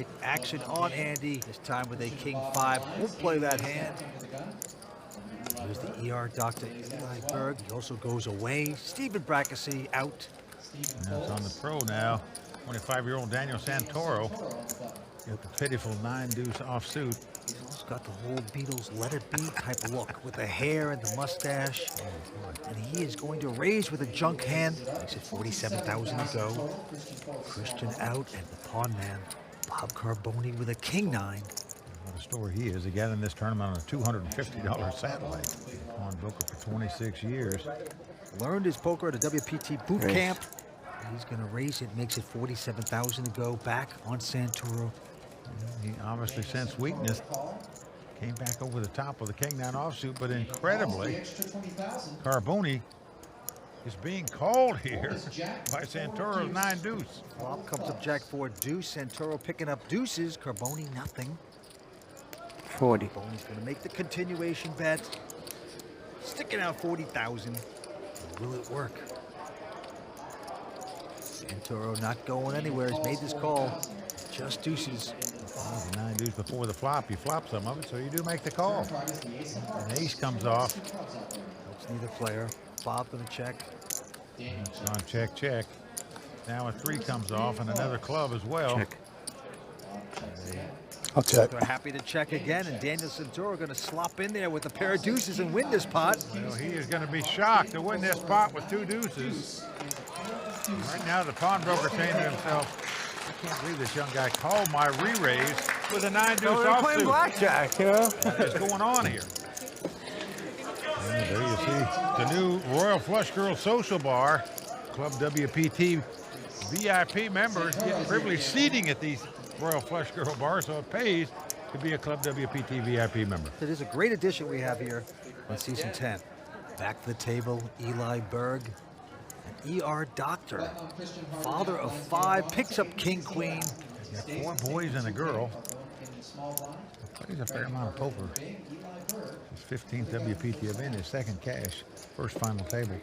right, action on Andy. This time with a king 5. Won't play that hand. Here's the ER doctor, Eli Berg. He also goes away. Stephen Brackesy out. Now it's on the pro now. 25-year-old Daniel Santoro with the pitiful 9-deuce offsuit. He's got the whole Beatles Let It Be type look with the hair and the mustache. And he is going to raise with a junk hand. Makes it 47,000 to go. Christian out and the pawn man, Bob Carboni with a king 9. What a story he is. He got in this tournament on a $250 satellite. Pawn broker for 26 years. Learned his poker at a WPT boot camp. He's going to raise it, makes it 47,000 to go. Back on Santoro. He obviously sensed weakness. Came back over the top with a king 9 offsuit, but incredibly, Carboni is being called here by Santoro's 9-deuce. Flop comes up Jack 4 deuce. Santoro picking up deuces. Carboni nothing. 40. Carboni's going to make the continuation bet. Sticking out 40,000. Will it work? Santoro not going anywhere. He's made this call. Just deuces. Oh, the 9-deuce before the flop. You flop some of it, so you do make the call. An ace comes off. Helps neither player. Bob going to check. It's on check, check. Now a 3 comes off and another club as well. Check. I'll check. They're happy to check again, and Daniel Santoro going to slop in there with a pair of deuces and win this pot. Well, he is going to be shocked to win this pot with 2 deuces. Right now, the pawnbroker saying to himself, I can't believe this young guy called my re-raise with a 9-deuce offsuit. Playing blackjack, you know? What is going on here? And there you see the new Royal Flush Girl Social Bar. Club WPT VIP members get privileged seating at these Royal Flush Girl bars, so it pays to be a Club WPT VIP member. It is a great addition we have here on season 10. Back to the table, Eli Berg, an ER doctor, father of 5, picks up king queen. You got 4 boys and a girl. Plays a fair amount of poker. His 15th WPT event, his 2nd cash, 1st final table.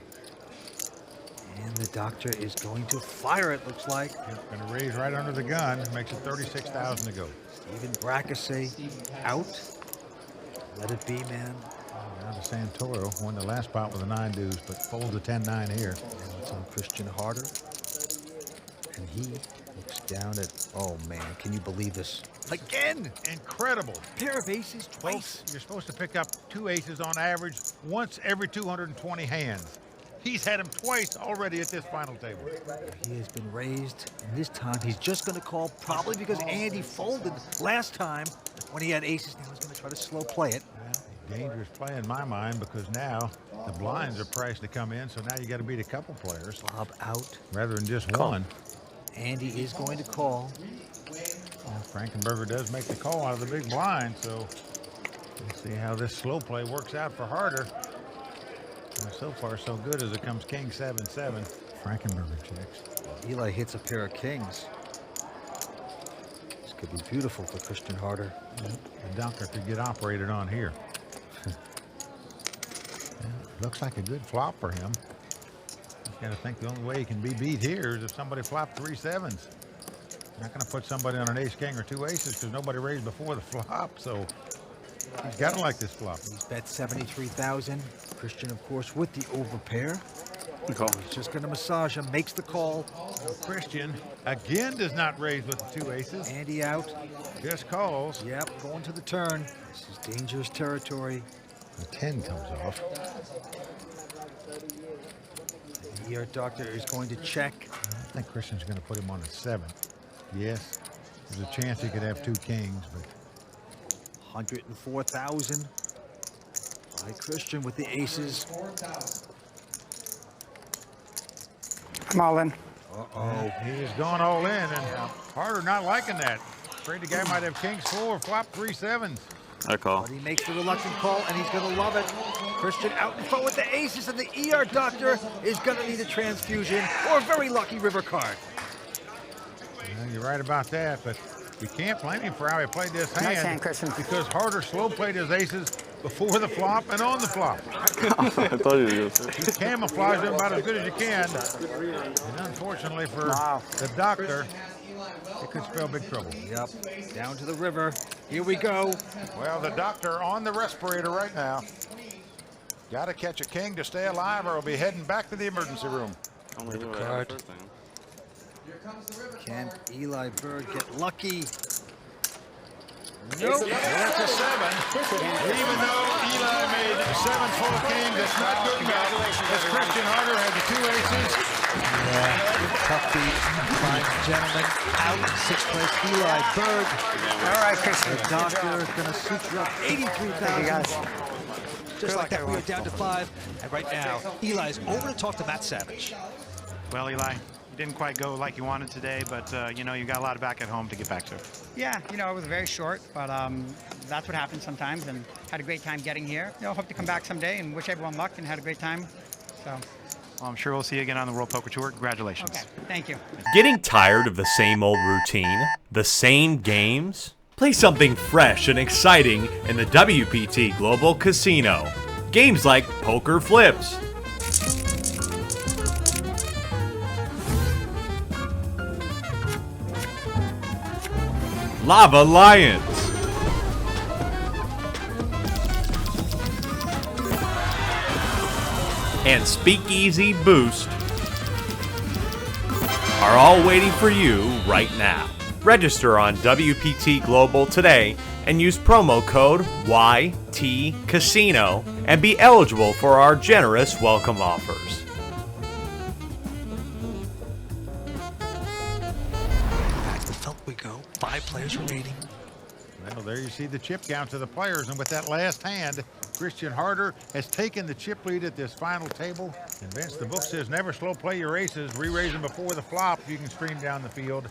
And the doctor is going to fire it, looks like. Going to raise right under the gun. Makes it 36,000 to go. Stephen Brackesy out. Let it be, man. Now to Santoro. Won the last pot with a 9-deuce, but folds a 10-9 here. And it's on Christian Harder. And he looks down at, oh man, can you believe this? Again! Incredible. Pair of aces twice. You're supposed to pick up 2 aces on average once every 220 hands. He's had him twice already at this final table. He has been raised, and this time he's just going to call, probably because Andy folded last time when he had aces. Now he's going to try to slow play it. Well, dangerous play in my mind, because now the blinds are priced to come in, so now you got to beat a couple players. Bob out. Rather than just one. Andy is going to call. Well, Frankenberger does make the call out of the big blind, so we'll see how this slow play works out for Harder. And so far, so good as it comes king 7-7. Frankenberger checks. Eli hits a pair of kings. This could be beautiful for Christian Harder. The doctor could get operated on here. Looks like a good flop for him. He's got to think the only way he can be beat here is if somebody flopped 3 sevens. Not going to put somebody on an ace king or 2 aces because nobody raised before the flop, so he's got to like this flop. He's bet 73,000. Christian, of course, with the overpair. He's just going to massage him, makes the call. Christian again does not raise with the 2 aces. Andy out. Just calls. Yep, going to the turn. This is dangerous territory. The 10 comes off. The ER doctor is going to check. I think Christian's going to put him on a 7. Yes, there's a chance he could have 2 kings, but 104,000 by Christian with the aces. I'm all in. Uh-oh. He has gone all in, and Harder not liking that. Afraid the guy might have kings 4 or flop 3 sevens. I call. But he makes the reluctant call, and he's going to love it. Christian out in front with the aces, and the ER doctor is going to need a transfusion or a very lucky river card. Well, you're right about that, but you can't blame him for how he played this hand. Nice hand, Christian. Because Harder slow played his aces before the flop and on the flop. I thought you were going to say. You camouflage them about as good as you can. And unfortunately for the doctor, It could spell big trouble. Yep, down to the river. Here we go. Well, the doctor on the respirator right now. Got to catch a king to stay alive or he'll be heading back to the emergency room. Only knew card. first thing. Can Eli Berg get lucky? Nope. That's a 7. Even though Eli made 7 full king, that's not good enough. As Christian Harder had the 2 aces. Yeah, tough beat. Fine gentlemen. Out in 6th place, Eli Berg. All right, Chris. The doctor is going to suture up 83,000. Just like that, we are down to 5. And right now, Eli's over to talk to Matt Savage. Well, Eli, you didn't quite go like you wanted today, but, you know, you got a lot of back at home to get back to. Yeah, you know, it was very short, but that's what happens sometimes, and had a great time getting here. You know, hope to come back someday and wish everyone luck and had a great time. So. Well, I'm sure we'll see you again on the World Poker Tour. Congratulations. Okay, thank you. Getting tired of the same old routine? The same games? Play something fresh and exciting in the WPT Global Casino. Games like Poker Flips, Lava Lions, and Speakeasy Boost are all waiting for you right now. Register on WPT Global today and use promo code YTCasino and be eligible for our generous welcome offers. Back to the top we go. 5 players remaining. Well, there you see the chip count to the players, and with that last hand, Christian Harder has taken the chip lead at this final table. And Vince, the book says never slow play your aces, re-raise them before the flop. You can stream down the field.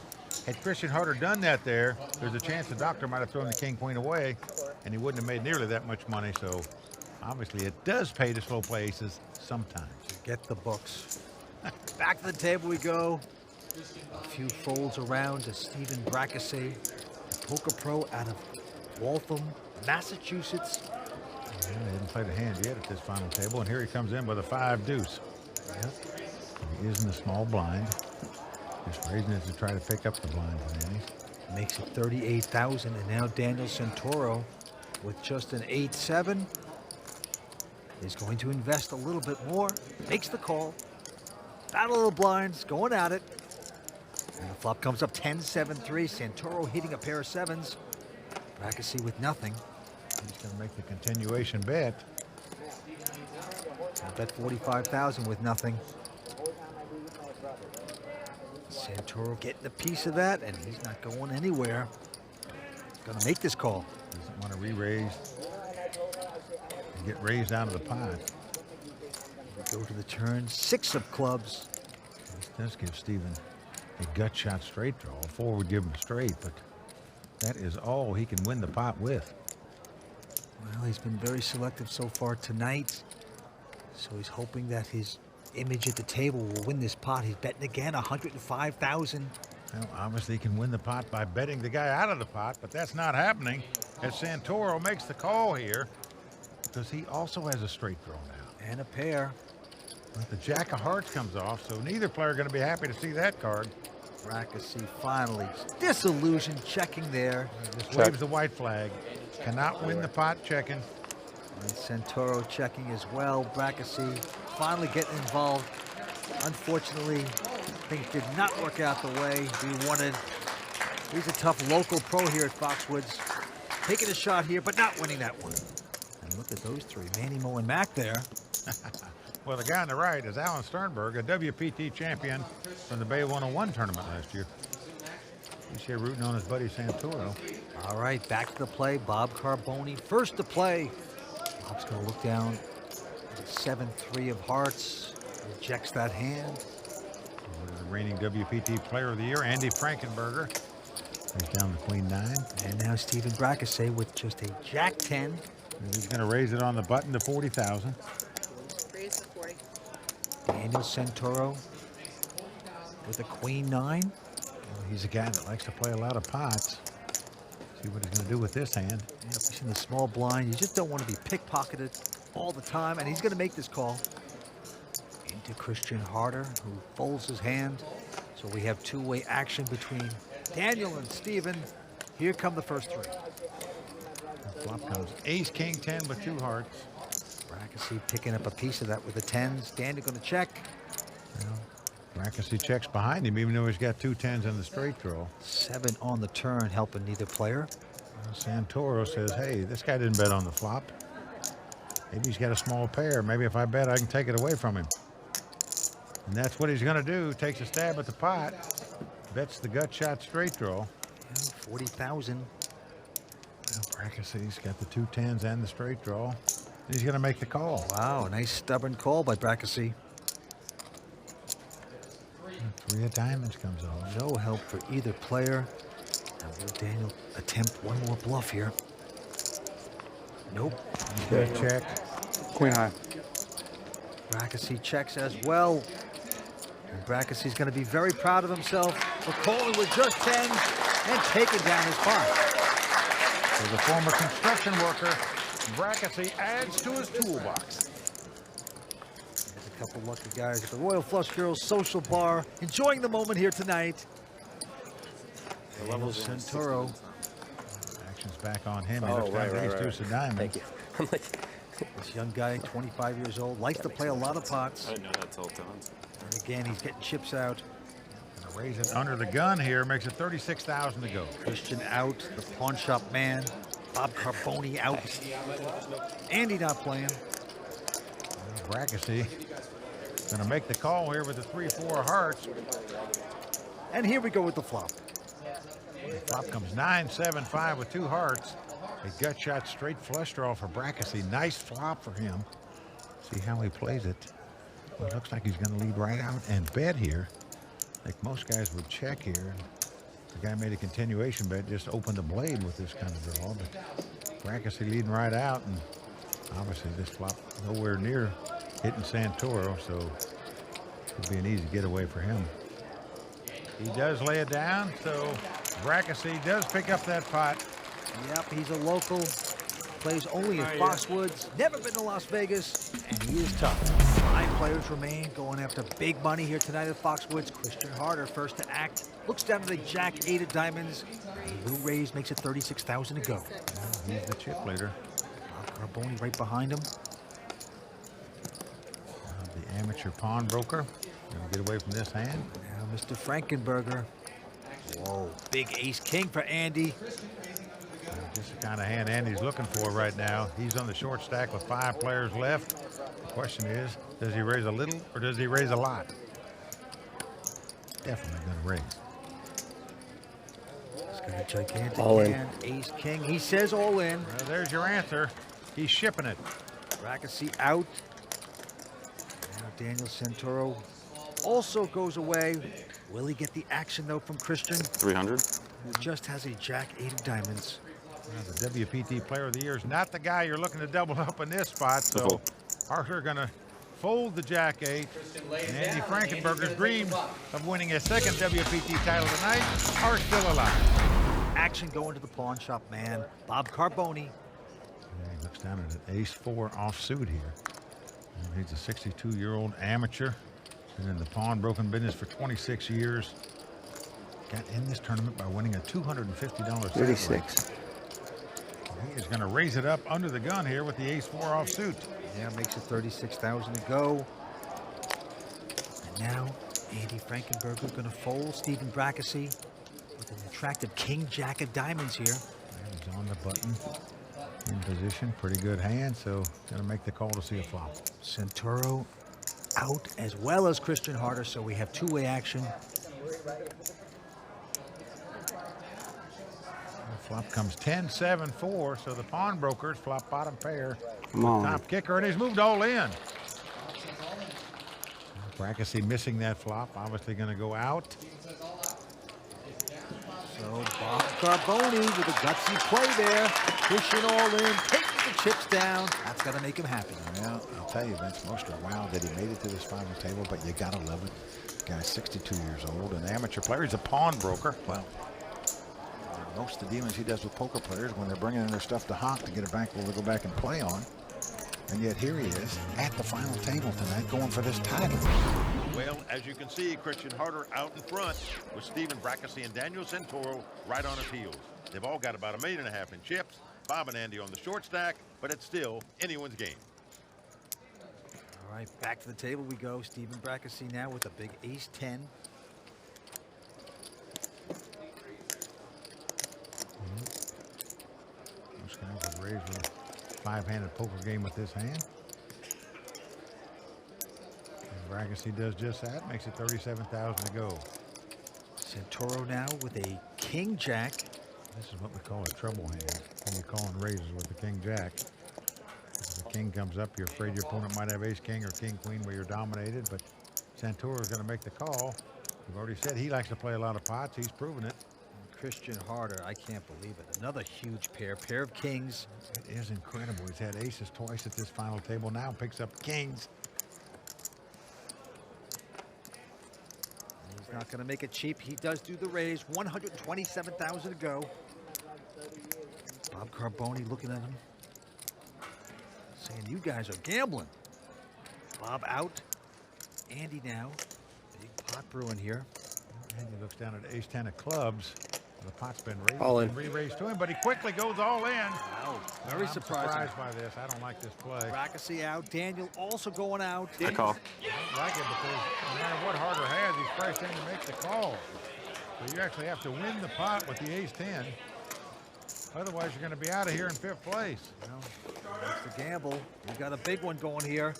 Had Christian Harder done that there's a chance the doctor might have thrown the king-queen away, and he wouldn't have made nearly that much money. So obviously it does pay to slow play aces sometimes. Get the books. Back to the table we go. A few folds around to Stephen Brackesy, a poker pro out of Waltham, Massachusetts. Yeah, he hasn't played a hand yet at this final table, and here he comes in with a 5 deuce. Yep. He is in the small blind. Just raising it to try to pick up the blind for Manny. Makes it 38,000, and now Daniel Santoro with just an 8-7 is going to invest a little bit more. Makes the call. Battle of the blinds, going at it. And the flop comes up 10-7-3. Santoro hitting a pair of 7s. Brackesy with nothing. He's going to make the continuation bet. I bet 45,000 with nothing. Santoro getting a piece of that, and he's not going anywhere. Gonna make this call. Doesn't want to re-raise and get raised out of the pot. We go to the turn, 6 of clubs. This does give Stephen a gut shot straight draw. 4 would give him a straight, but that is all he can win the pot with. Well, he's been very selective so far tonight, so he's hoping that his image at the table will win this pot. He's betting again, 105,000. Well, obviously he can win the pot by betting the guy out of the pot, but that's not happening as Santoro makes the call here because he also has a straight draw now. And a pair. But the Jack of Hearts comes off, so neither player going to be happy to see that card. Brackesy finally disillusioned, checking there. Just waves the white flag. Cannot win the pot checking. And Santoro checking as well. Brackesy finally getting involved. Unfortunately, things did not work out the way we wanted. He's a tough local pro here at Foxwoods. Taking a shot here, but not winning that one. And look at those 3, Manny, Mo, and Mac there. Well, the guy on the right is Alan Sternberg, a WPT champion from the Bay 101 tournament last year. He's here rooting on his buddy Santoro. All right, back to the play. Bob Carboni first to play. Bob's going to look down. 7-3 of hearts. Rejects that hand. The reigning WPT player of the year, Andy Frankenberger. He's down to queen 9. And now Stephen Brackesy with just a jack 10. And he's going to raise it on the button to 40,000. Raise to 40. Daniel Santoro with a queen 9. Well, he's a guy that likes to play a lot of pots. See what he's going to do with this hand. Yep, he's in the small blind. You just don't want to be pickpocketed all the time. And he's going to make this call. Into Christian Harder, who folds his hand. So we have two-way action between Daniel and Steven, here come the first three. Flop comes ace, king, 10 with 2 hearts. Brackesy picking up a piece of that with the 10s. Daniel going to check. Brackesy checks behind him, even though he's got 2 10s in the straight draw. 7 on the turn, helping neither player. Santoro says, hey, this guy didn't bet on the flop. Maybe he's got a small pair. Maybe if I bet, I can take it away from him. And that's what he's going to do. Takes a stab at the pot. Bets the gut shot straight draw. Yeah, 40,000. Brackesy's got the 2 10s and the straight draw. He's going to make the call. Wow, nice stubborn call by Brackesy. 3 of diamonds comes off. No help for either player. Now will Daniel attempt one more bluff here? Nope. Good check. Queen high. Brackesy checks as well. And Brackesy's going to be very proud of himself for calling with just 10s and taking down his pot. So the former construction worker, Brackesy, adds to his toolbox. There's a couple lucky guys at the Royal Flush Girls Social Bar enjoying the moment here tonight. Daniel Santoro. Action's back on him. He looks down to ace, deuce of diamonds. Thank you. This young guy, 25 years old, likes to play a lot of pots. I didn't know that's all times. And again, he's getting chips out. Gonna raise it under the gun here, makes it 36,000 to go. Christian out, the pawn shop man. Bob Carboni out. Andy not playing. Brackesy gonna make the call here with the 3-4 hearts. And here we go with the flop. The flop comes 9-7-5 with 2 hearts. A gut shot straight flush draw for Brackesy. Nice flop for him. See how he plays it. It looks like he's going to lead right out and bet here. Like most guys would check here. The guy made a continuation bet, just opened the blade with this kind of draw. But Brackesy leading right out, and obviously this flop nowhere near hitting Santoro, so it'd be an easy getaway for him. He does lay it down, so Brackesy does pick up that pot. Yep, he's a local. Plays only in Foxwoods. Never been to Las Vegas, and he is tough. 5 players remain going after big money here tonight at Foxwoods. Christian Harder first to act. Looks down to the Jack 8 of diamonds. A little raise makes it 36,000 to go. He's the chip leader. Carboni right behind him. The amateur pawnbroker. Gonna get away from this hand. Now Mr. Frankenberger. Whoa, big ace king for Andy. Just the kind of hand Andy's looking for right now. He's on the short stack with 5 players left. The question is, does he raise a little or does he raise a lot? Definitely going to raise. He's got a gigantic All in. hand. Ace king. He says all in. Well, there's your answer. He's shipping it. Brackesy out. Now Daniel Santoro also goes away. Will he get the action though from Christian, 300. who just has a Jack 8 of diamonds? Well, the WPT Player of the Year is not the guy you're looking to double up in this spot. So Arthur going to fold the Jack 8. And Andy Frankenberger's dreams of winning a second WPT title tonight are still alive. Action going to the pawn shop man, Bob Carboni. Yeah, he looks down at an ace-4 offsuit here. And he's a 62-year-old amateur. Been in the pawnbroking business for 26 years. Got in this tournament by winning a $250 36. He is going to raise it up under the gun here with the ace-4 offsuit. Yeah, makes it 36,000 to go. And now Andy Frankenberger going to fold Stephen Brackesy with an attractive King Jack of diamonds here. And he's on the button in position. Pretty good hand, so going to make the call to see a flop. Santoro out as well as Christian Harder, so we have two-way action. The flop comes 10-7-4, so the pawnbrokers flop bottom pair. Come on. Top kicker, and he's moved all in. Brackesy missing that flop, obviously going to go out. So Bob Carboni with a gutsy play there. Pushing all in, taking the chips down. That's got to make him happy. Well, I'll tell you, Vince, most are wild that he made it to this final table, but you got to love it. Guy's 62 years old, an amateur player. He's a pawnbroker. Well, most of the dealings he does with poker players when they're bringing in their stuff to hock to get a bankroll to go back and play on. And yet here he is at the final table tonight going for this title. Well, as you can see, Christian Harder out in front with Stephen Brackesy and Daniel Santoro right on his heels. They've all got about $1.5 million in chips. Bob and Andy on the short stack, but it's still anyone's game. All right, back to the table we go. Stephen Brackesy now with a big ace-10. Just going to raise with a 5-handed poker game with this hand. And Brackesy does just that, makes it 37,000 to go. Santoro now with a king-jack. This is what we call a trouble hand when you're calling raises with the king-jack. If the king comes up, you're afraid your opponent might have ace-king or king-queen where you're dominated, but Santoro is going to make the call. We've already said he likes to play a lot of pots. He's proven it. Christian Harder, I can't believe it. Another huge pair of kings. It is incredible. He's had aces twice at this final table. Now picks up kings. He's not going to make it cheap. He does do the raise. 127,000 to go. Bob Carboni looking at him, saying, you guys are gambling. Bob out. Andy now. Big pot brewing here. Andy looks down at ace-10 of clubs. The pot's been raised. All in. Re-raised to him, but he quickly goes all in. Wow, very I'm surprising. surprised by this. I don't like this play. Brackesy out. Daniel also going out. I call. I don't like it because no matter what Harder has, he's priced in to make the call. So you actually have to win the pot with the ace-10. Otherwise, you're going to be out of here in 5th place. Well, that's the gamble. We got a big one going here.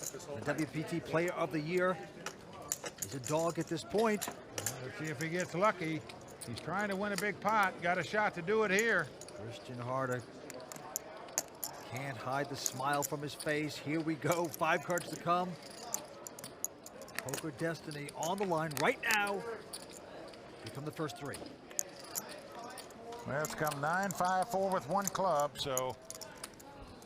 The WPT Player of the Year. He's a dog at this point. Well, let's see if he gets lucky. He's trying to win a big pot. Got a shot to do it here. Christian Harder can't hide the smile from his face. Here we go. 5 cards to come. Poker Destiny on the line right now. Here come the first 3. Well, it's come 9-5-4 with 1 club, so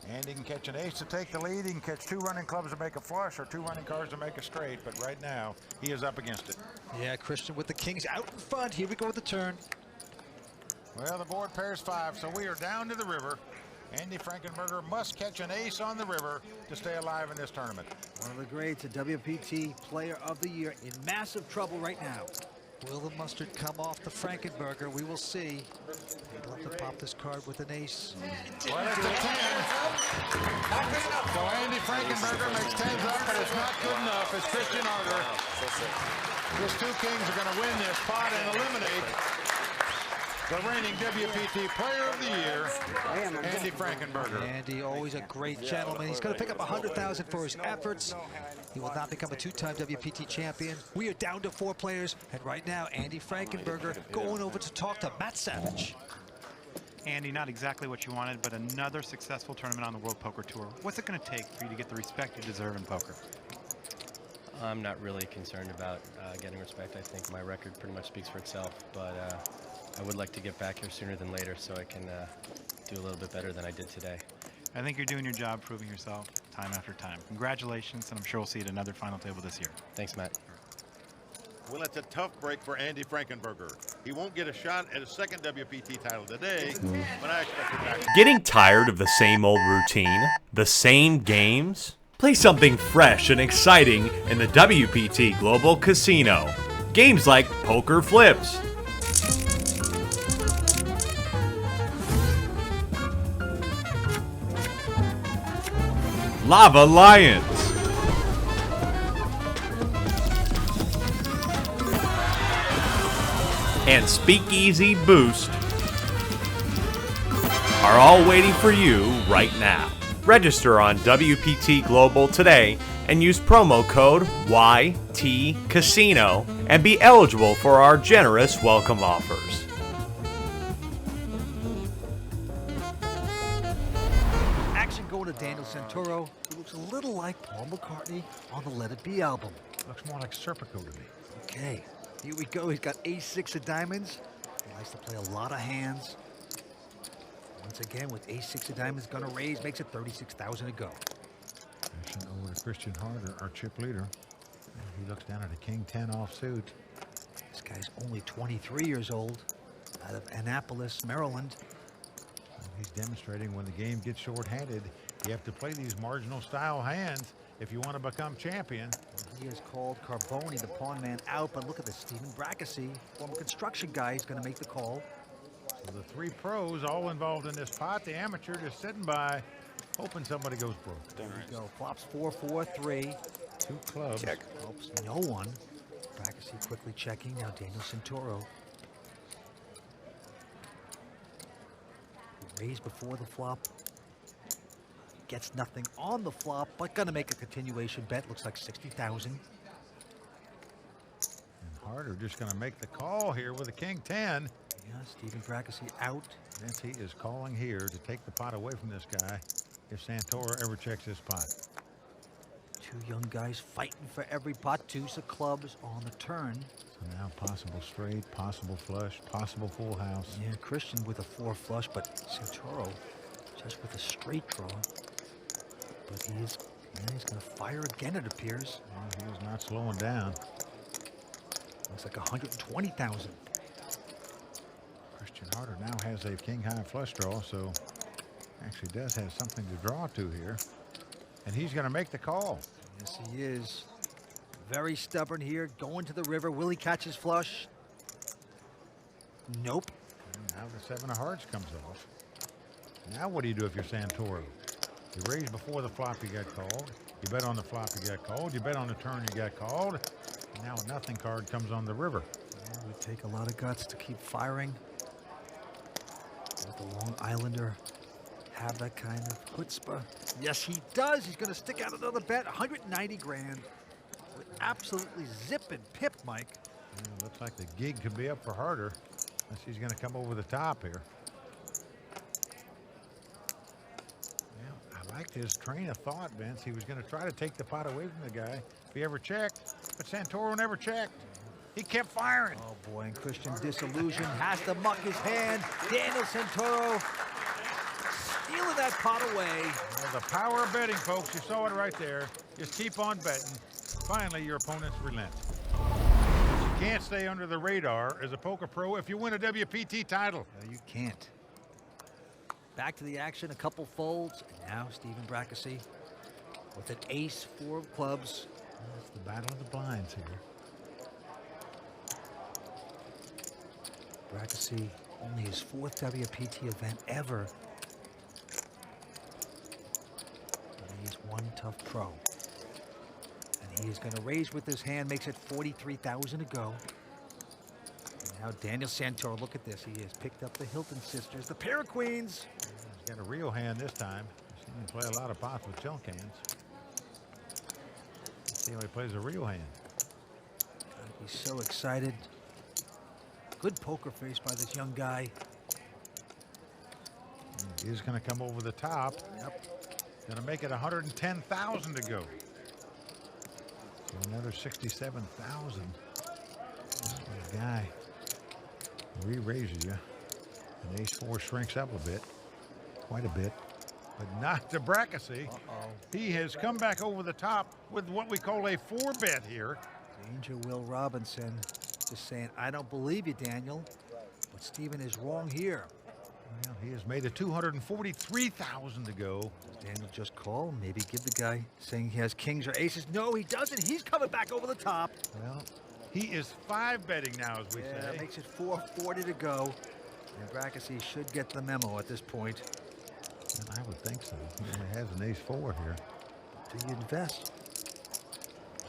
Andy can catch an ace to take the lead. He can catch 2 running clubs to make a flush or 2 running cards to make a straight, but right now he is up against it. Yeah, Christian with the kings out in front. Here we go with the turn. Well, the board pairs 5, so we are down to the river. Andy Frankenberger must catch an ace on the river to stay alive in this tournament. One of the greats, a WPT Player of the Year, in massive trouble right now. Will the mustard come off the Frankenberger? We will see. He'd love to pop this card with an ace. Well, it's a 10. So Andy Frankenberger makes 10s up, but it's not good enough as Christian Harder. His 2 kings are going to win this pot and eliminate the reigning WPT Player of the Year, Andy Frankenberger. Andy, always a great gentleman. He's going to pick up $100,000 for his efforts. He will not become a 2-time WPT champion. We are down to 4 players, and right now, Andy Frankenberger going over to talk to Matt Savage. Andy, not exactly what you wanted, but another successful tournament on the World Poker Tour. What's it going to take for you to get the respect you deserve in poker? I'm not really concerned about getting respect. I think my record pretty much speaks for itself, but I would like to get back here sooner than later so I can do a little bit better than I did today. I think you're doing your job, proving yourself time after time. Congratulations, and I'm sure we'll see you at another final table this year. Thanks, Matt. Well, it's a tough break for Andy Frankenberger. He won't get a shot at a 2nd WPT title today, but I expect him back. Getting tired of the same old routine? The same games? Play something fresh and exciting in the WPT Global Casino. Games like Poker Flips, Lava Lions, and Speakeasy Boost are all waiting for you right now. Register on WPT Global today and use promo code YTCasino and be eligible for our generous welcome offers. Action going to Daniel Santoro, who looks a little like Paul McCartney on the Let It Be album. Looks more like Serpico to me. Okay, here we go. He's got ace-6 of diamonds. He likes to play a lot of hands. Once again, with ace-6 of diamonds, gonna raise, makes it 36,000 to go. Action over to Christian Harder, our chip leader. And he looks down at a king-10 offsuit. This guy's only 23 years old, out of Annapolis, Maryland. Well, he's demonstrating when the game gets short-handed, you have to play these marginal style hands. if you want to become champion. He has called Carboni, the pawn man, out, but look at this. Stephen Brackesy, former construction guy, is going to make the call. So the three pros all involved in this pot. The amateur just sitting by, hoping somebody goes broke. There we go. Flops 4-4-3. 2 clubs. Check. Helps no one. Brackesy quickly checking. Now Daniel Santoro. Raised before the flop. Gets nothing on the flop, but gonna make a continuation bet. Looks like 60,000. And Harder just going to make the call here with a king 10. Yeah, Stephen Brackesy out. Vince, he is calling here to take the pot away from this guy if Santoro ever checks this pot. Two young guys fighting for every pot. Deuce of clubs on the turn. So now possible straight, possible flush, possible full house. Yeah, Christian with a 4 flush, but Santoro just with a straight draw. But he's going to fire again, it appears. Well, he is not slowing down. Looks like 120,000. Christian Harder now has a king high flush draw, so actually does have something to draw to here. And he's going to make the call. Yes, he is. Very stubborn here, going to the river. Will he catch his flush? Nope. And now the 7 of hearts comes off. Now what do you do if you're Santoro? You raise before the flop, you got called. You bet on the flop, you got called. You bet on the turn, you got called. And now a nothing card comes on the river. Yeah, it would take a lot of guts to keep firing. Does the Long Islander have that kind of chutzpah? Yes, he does. He's going to stick out another bet, 190 grand. With absolutely zip and pip, Mike. Yeah, looks like the gig could be up for Harder, unless he's going to come over the top here. Yeah, I liked his train of thought, Vince. He was going to try to take the pot away from the guy if he ever checked, but Santoro never checked. He kept firing. Oh boy, and Christian disillusioned, has to muck his hand. Daniel Santoro stealing that pot away. Well, the power of betting, folks. You saw it right there. Just keep on betting. Finally, your opponents relent. You can't stay under the radar as a poker pro if you win a WPT title. No, you can't. Back to the action, a couple folds, and now Stephen Brackesy with an ace, 4 of clubs. Well, it's the battle of the blinds here. Brackesy, only his 4th WPT event ever. But he's one tough pro. And he is going to raise with his hand, makes it 43,000 to go. And now Daniel Santoro, look at this. He has picked up the Hilton sisters, the pair of queens. He's got a real hand this time. I've seen him play a lot of pots with junk hands. Let's see how he plays a real hand. Gotta be so excited. Good poker face by this young guy. He's going to come over the top. Yep. Going to make it 110,000 to go. So another 67,000. The guy re-raises you. And ace-4 shrinks up a bit, quite a bit, but not to Brackesy. He has come back over the top with what we call a 4-bet here. Danger Will Robinson just saying, I don't believe you, Daniel, but Stephen is wrong here. Well, he has made it 243,000 to go. Does Daniel just call? Maybe give the guy saying he has kings or aces. No, he doesn't. He's coming back over the top. Well, he is 5-betting now, as we Yeah, say. that makes it 440 to go. And Brackesy should get the memo at this point. And I would think so. He only has an ace-4 here. Do you invest?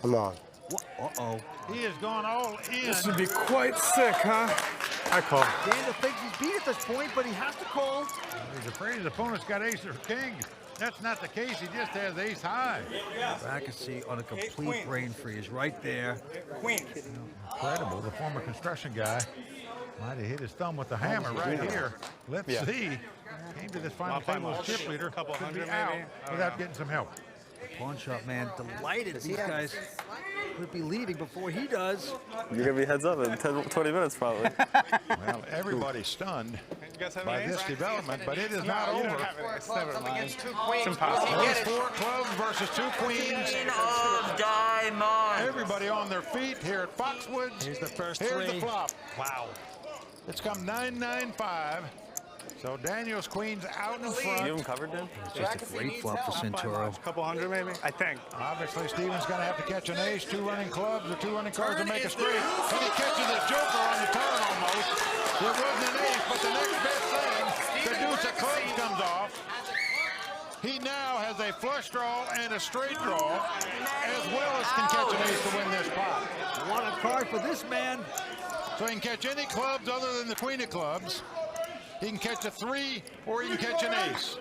I'm on. What? Uh-oh. He has gone all in. This would be quite sick, huh? I call. Daniel thinks he's beat at this point, but he has to call. He's afraid his opponent's got ace or king. That's not the case. He just has ace high. Brackesy on a complete brain freeze right there. Queen. Incredible. The former construction guy might have hit his thumb with the hammer right here. Let's see. Came to this final table as chip leader. Could be out without getting some help. Pawn shop man delighted these guys could be leaving before he does. You're going to be heads up in 10, 20 minutes probably. Well, everybody's stunned by this development, but it is not over. It's impossible. There's 4 clubs versus 2 queens. Of diamonds. Everybody on their feet here at Foxwoods. Here's the first Here's the three. flop. Wow. It's come 9-9-5. So Daniel's queen's out in front. You have him covered, Dan? It's just a great flop for Santoro. Couple hundred, maybe. I think. Obviously, Steven's going to have to catch an ace, 2 running clubs or 2 running cards to make a straight. And he catches a joker on the turn almost. It wasn't an ace, but the next best thing, the deuce of clubs comes off. He now has a flush draw and a straight draw, as well as can catch an ace to win this pot. What a card for this man. So he can catch any clubs other than the queen of clubs. He can catch a 3 or he can catch an ace.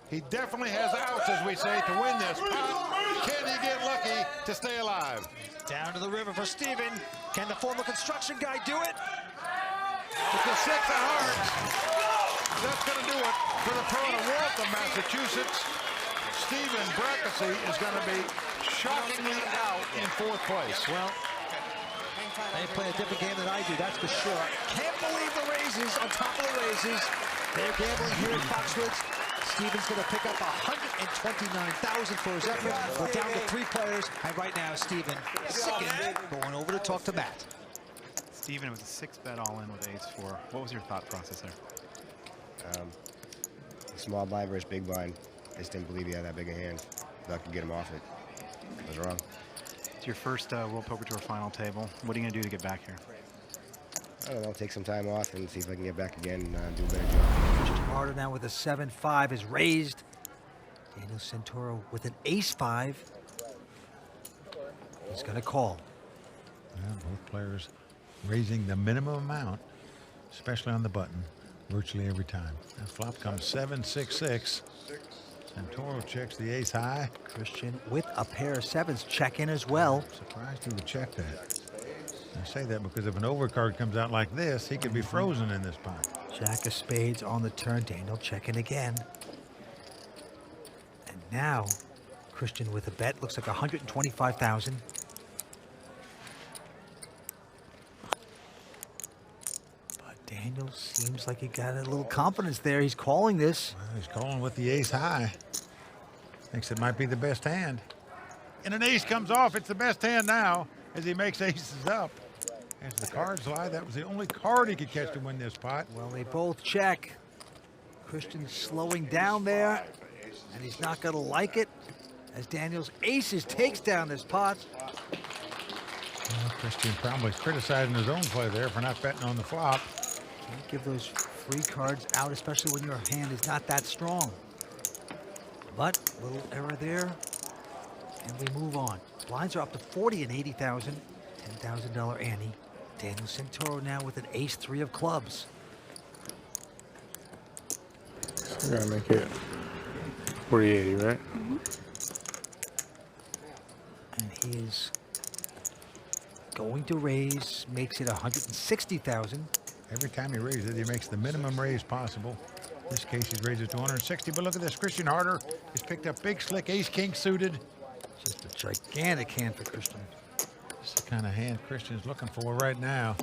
He definitely has outs, as we say, to win this pot. Can he get lucky to stay alive? Down to the river for Steven. Can the former construction guy do it? With the 6 of hearts, that's going to do it for the pro of Waltham, Massachusetts. Stephen Brackesy is going to be shockingly out in 4th place. Well, they play a different game than I do, that's for sure. Can't believe the raises on top of the raises. They're gambling here at Foxwoods. Steven's going to pick up $129,000 for his effort. We're down to 3 players, and right now Steven sickened, going over to talk to Matt. Steven, it was a 6-bet all-in with ace-4. What was your thought process there? Small blind versus big blind. I just didn't believe he had that big a hand. Thought I could get him off it. I was wrong. It's your first World Poker Tour final table. What are you going to do to get back here? I don't know, take some time off and see if I can get back again and do a better job. Christian Harder now with a 7-5 is raised. Daniel Santoro with an ace-5. He's going to call. Yeah, both players raising the minimum amount, especially on the button, virtually every time. That flop comes 7-6-6. Santoro checks the ace high. Christian with a pair of 7s check in as well. Surprised he would check that. I say that because if an overcard comes out like this, he could be frozen in this pot. Jack of spades on the turn. Daniel checking again. And now Christian with a bet. Looks like 125,000. But Daniel seems like he got a little confidence there. He's calling this. Well, he's calling with the ace high. Thinks it might be the best hand. And an ace comes off. It's the best hand now as he makes aces up. As the cards lie, that was the only card he could catch to win this pot. Well, they both check. Christian slowing down there, and he's not going to like it as Daniel's aces takes down this pot. Well, Christian probably criticizing his own play there for not betting on the flop. Can't give those free cards out, especially when your hand is not that strong. But a little error there, and we move on. Blinds are up to 40 and 80,000. $10,000 ante. Daniel Santoro now with an ace-3 of clubs. We're gonna make it 40-80, right? And he is going to raise, makes it 160,000. Every time he raises it, he makes the minimum raise possible. In this case, he's raised it to 160. But look at this. Christian Harder has picked up big, slick ace-king suited. Just a gigantic hand for Christian. This is the kind of hand Christian's looking for right now.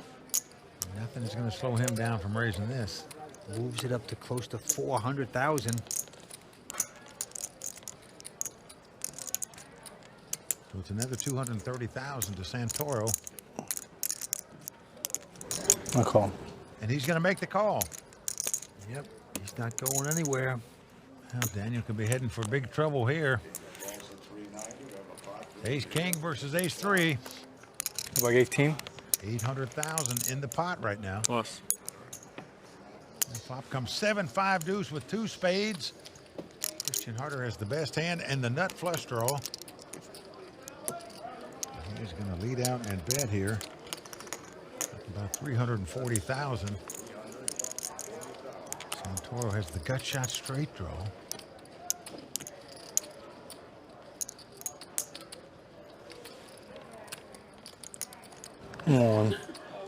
Nothing's going to slow him down from raising this. Moves it up to close to 400,000. So it's another 230,000 to Santoro. I call. And he's going to make the call. Yep, he's not going anywhere. Well, Daniel could be heading for big trouble here. Ace-king versus ace-3. Like 18? 800,000 in the pot right now. Plus. The flop comes 7-5 deuce with 2 spades. Christian Harder has the best hand and the nut flush draw. He's going to lead out and bet here. About 340,000. Santoro has the gut shot straight draw.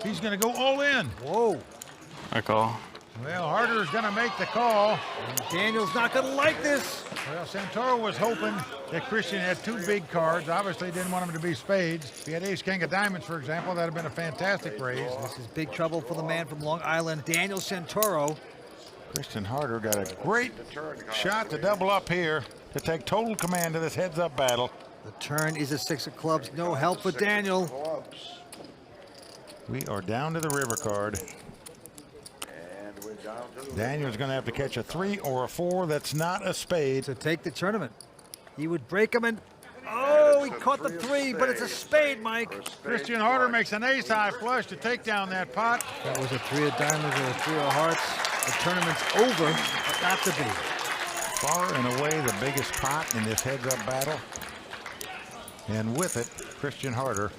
He's going to go all in. Whoa. I call. Well, Harder's going to make the call. And Daniel's not going to like this. Well, Santoro was hoping that Christian had 2 big cards. Obviously, didn't want him to be spades. If he had ace-king of diamonds, for example, that would have been a fantastic raise. This is big trouble for the man from Long Island, Daniel Santoro. Christian Harder got a great shot to double up here to take total command of this heads-up battle. The turn is a 6 of clubs. No help for Daniel. We are down to the river card. Daniel's going to have to catch a 3 or a 4. That's not a spade. To take the tournament. He would break him and, oh, he caught the 3, but it's a spade, Mike. Christian Harder makes an ace-high flush to take down that pot. That was a 3 of diamonds or a 3 of hearts. The tournament's over, but not to be. Far and away the biggest pot in this heads-up battle. And with it, Christian Harder,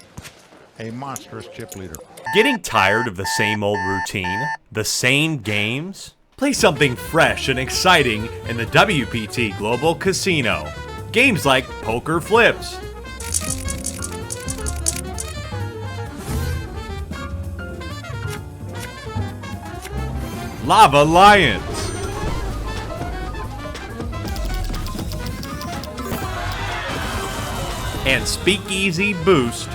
a monstrous chip leader. Getting tired of the same old routine? The same games? Play something fresh and exciting in the WPT Global Casino. Games like poker flips, Lava Lions, and Speakeasy Boost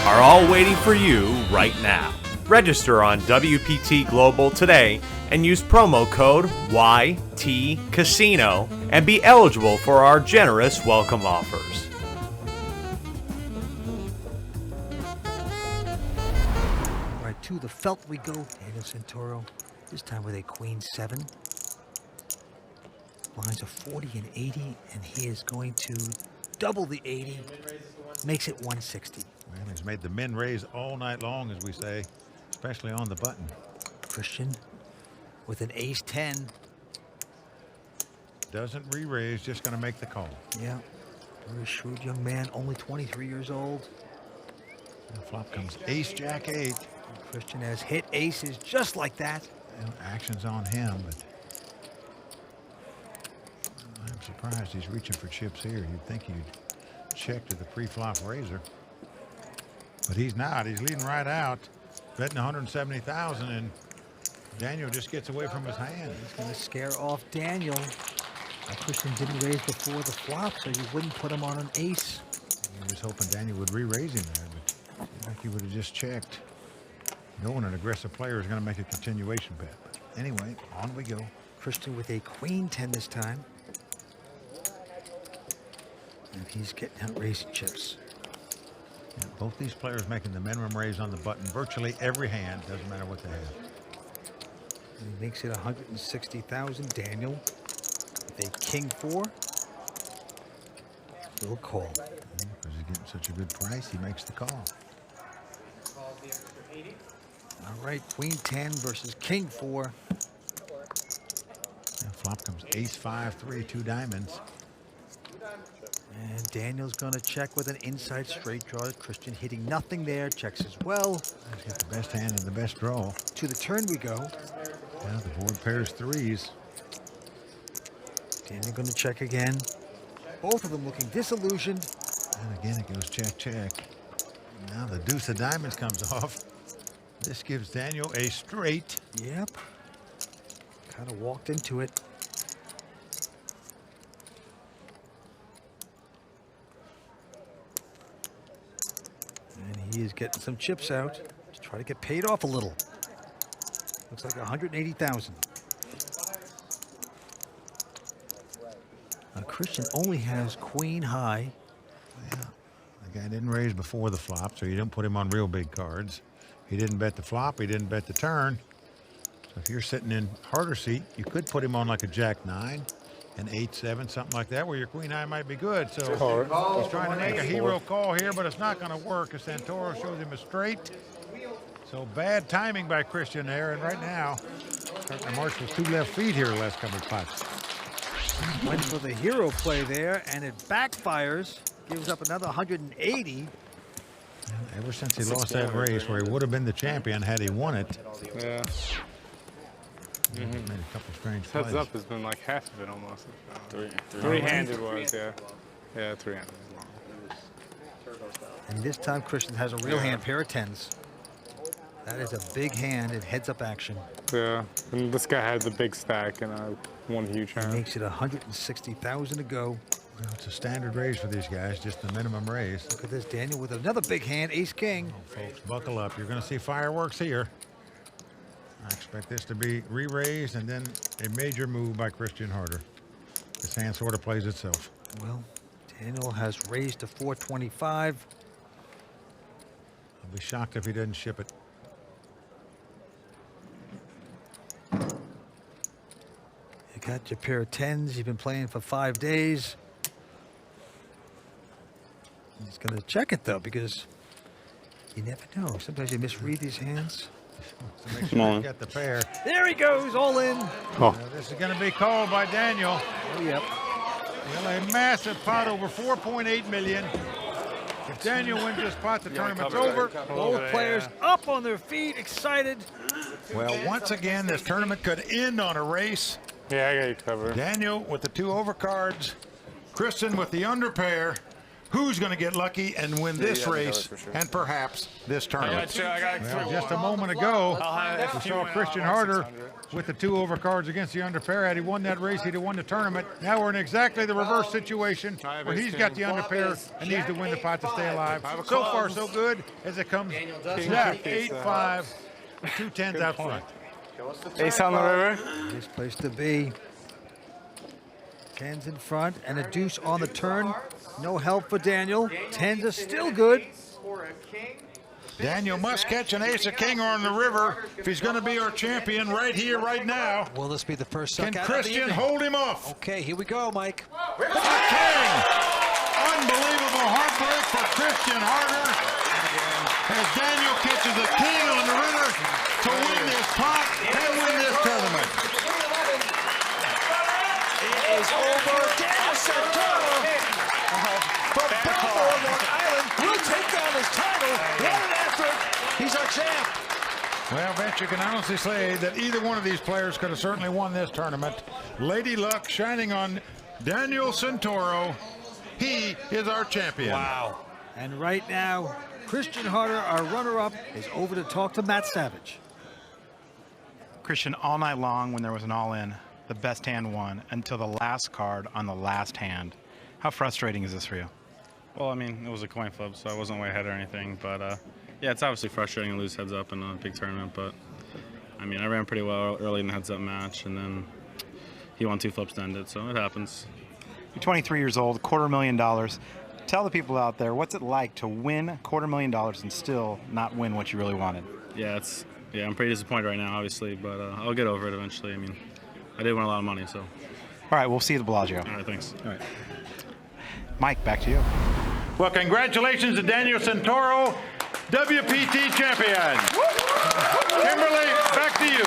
are all waiting for you right now. Register on WPT Global today and use promo code YTCasino and be eligible for our generous welcome offers. All right, to the felt we go. Daniel Santoro, this time with a queen 7. Lines of 40 and 80, and he is going to double the 80. Makes it 160. Well, he's made the men raise all night long, as we say, especially on the button. Christian with an ace 10. Doesn't re-raise, just going to make the call. Yeah, very shrewd young man, only 23 years old. And flop comes ace jack 8. Christian has hit aces just like that. Well, action's on him, but I'm surprised he's reaching for chips here. You'd think he'd check to the pre-flop raiser, but he's not. He's leading right out, betting 170,000, and Daniel just gets away from his hand. He's going to scare off Daniel. Christian didn't raise before the flop, so you wouldn't put him on an ace. He was hoping Daniel would re-raise him there, but seemed like he would have just checked. Knowing an aggressive player is going to make a continuation bet. But anyway, on we go. Christian with a queen 10 this time. And he's getting out raising chips. Yeah, both these players making the minimum raise on the button virtually every hand, doesn't matter what they have. And he makes it 160,000. Daniel with a king 4. Little call. Because he's getting such a good price, he makes the call. All right, queen 10 versus king 4. And flop comes ace 5, 3, 2 diamonds. And Daniel's going to check with an inside straight draw. Christian hitting nothing there. Checks as well. He's got the best hand and the best draw. To the turn we go. Yeah, the board pairs 3s. Daniel going to check again. Both of them looking disillusioned. And again, it goes check, check. Now the deuce of diamonds comes off. This gives Daniel a straight. Yep. Kind of walked into it. And he is getting some chips out to try to get paid off a little. Looks like 180,000. Christian only has queen high. Yeah, the guy didn't raise before the flop, so you didn't put him on real big cards. He didn't bet the flop, he didn't bet the turn. So if you're sitting in harder seat, you could put him on like a jack 9, an 8-7, something like that, where your queen high might be good. So he's trying to make a hero call here, but it's not going to work as Santoro shows him a straight. So bad timing by Christian there, and right now, Marshall's 2 left feet here the last couple of pots. Went for the hero play there, and it backfires. Gives up another 180. Ever since he lost that race, where he would have been the champion had he won it. Yeah. Made a couple strange Heads plays. up has been like half of it almost. Three-handed was, yeah. Yeah, three-handed was long. And this time Christian has a real hand, pair of 10s. That is a big hand in heads-up action. Yeah, and this guy had the big stack and one huge hand. Makes it 160,000 to go. Well, it's a standard raise for these guys, just the minimum raise. Look at this, Daniel with another big hand, ace-king. Oh, folks, buckle up. You're going to see fireworks here. I expect this to be re-raised and then a major move by Christian Harder. This hand sort of plays itself. Well, Daniel has raised to 425. I'll be shocked if he doesn't ship it. got your pair of 10s. You've been playing for 5 days. He's going to check it, though, because you never know. Sometimes you misread these hands. To make sure you get the pair. There he goes, all in. This is going to be called by Daniel. Oh, yep. Well, a massive pot over 4.8 million. If Daniel wins this pot, the tournament's over. Both players up on their feet, excited. Well, once again, this tournament could end on a race. Yeah, I got you covered. Daniel with the 2 overcards. Kristen with the under pair. Who's going to get lucky and win this race and perhaps this tournament? Well, just a moment ago, we saw Christian Harder with the 2 overcards against the under pair. Had he won that race, he'd have won the tournament. Now we're in exactly the reverse situation where he's got the under pair and needs to win the pot to stay alive. So far, so good as it comes. Yeah, 8-5 with 2 10s out front. Ace on the river. Nice place to be. 10s in front and a deuce on the turn. No help for Daniel. 10s are still good. Daniel must catch an ace, a king on the river if he's going to be our champion right here, right now. Will this be the first Can suck out Christian of the hold him off? Okay, here we go, Mike. The king! Unbelievable heartbreak for Christian Harder as Daniel catches a king on the river to win this pot and win this tournament. It is over. Daniel Santoro from Baltimore, Long Island will take down his title. What an effort. He's our champ. Well, Vince, you can honestly say that either one of these players could have certainly won this tournament. Lady Luck shining on Daniel Santoro. He is our champion. Wow. And right now, Christian Harder, our runner-up, is over to talk to Matt Savage. Christian, all night long when there was an all-in, the best hand won until the last card on the last hand. How frustrating is this for you? Well, I mean, it was a coin flip, so I wasn't way ahead or anything. But, yeah, it's obviously frustrating to lose heads up in a big tournament. But, I mean, I ran pretty well early in the heads up match, and then he won 2 flips to end it, so it happens. You're 23 years old, $250,000. Tell the people out there, what's it like to win $250,000 and still not win what you really wanted? Yeah, I'm pretty disappointed right now, obviously, but I'll get over it eventually. I mean, I did win a lot of money, so. All right, we'll see you at the Bellagio. All right, thanks. All right. Mike, back to you. Well, congratulations to Daniel Santoro, WPT champion. Kimberly, back to you.